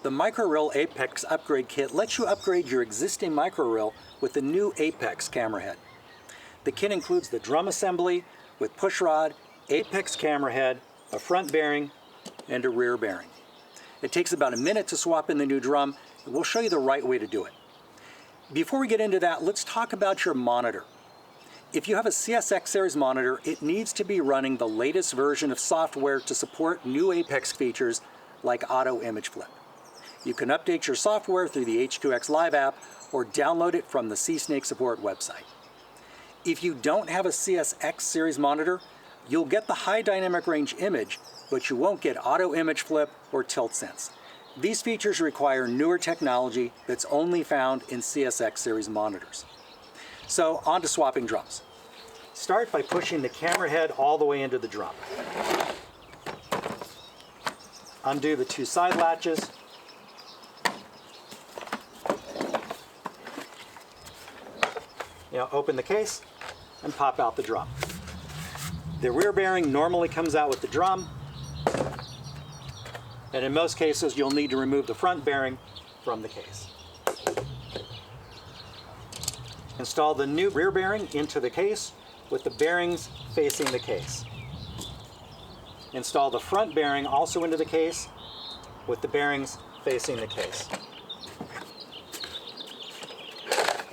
The microReel APX Upgrade Kit lets you upgrade your existing microReel with the new APX camera head. The kit includes the drum assembly with push rod, APX camera head, a front bearing, and a rear bearing. It takes about a minute to swap in the new drum, and we'll show you the right way to do it. Before we get into that, let's talk about your monitor. If you have a CSX series monitor, it needs to be running the latest version of software to support new APX features like auto image flip. You can update your software through the H2X Live app or download it from the SeeSnake support website. If you don't have a CSX series monitor, you'll get the high dynamic range image, but you won't get auto image flip or tilt sense. These features require newer technology that's only found in CSX series monitors. So on to swapping drums. Start by pushing the camera head all the way into the drum. Undo the two side latches. Open the case and pop out the drum. The rear bearing normally comes out with the drum, and in most cases you'll need to remove the front bearing from the case. Install the new rear bearing into the case with the bearings facing the case. Install the front bearing also into the case with the bearings facing the case.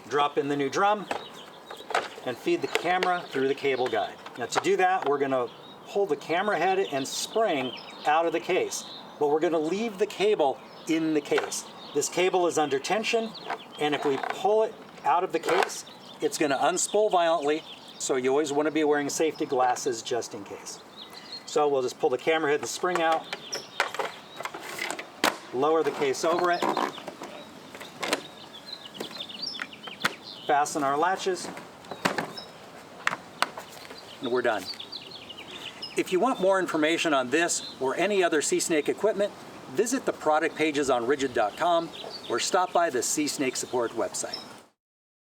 Drop in the new drum and feed the camera through the cable guide. Now to do that, we're going to pull the camera head and spring out of the case, but we're going to leave the cable in the case. This cable is under tension, and if we pull it out of the case, it's going to unspool violently, so you always want to be wearing safety glasses just in case. So we'll just pull the camera head and spring out, lower the case over it, fasten our latches, and we're done. If you want more information on this or any other SeeSnake equipment, visit the product pages on RIDGID.com or stop by the SeeSnake support website.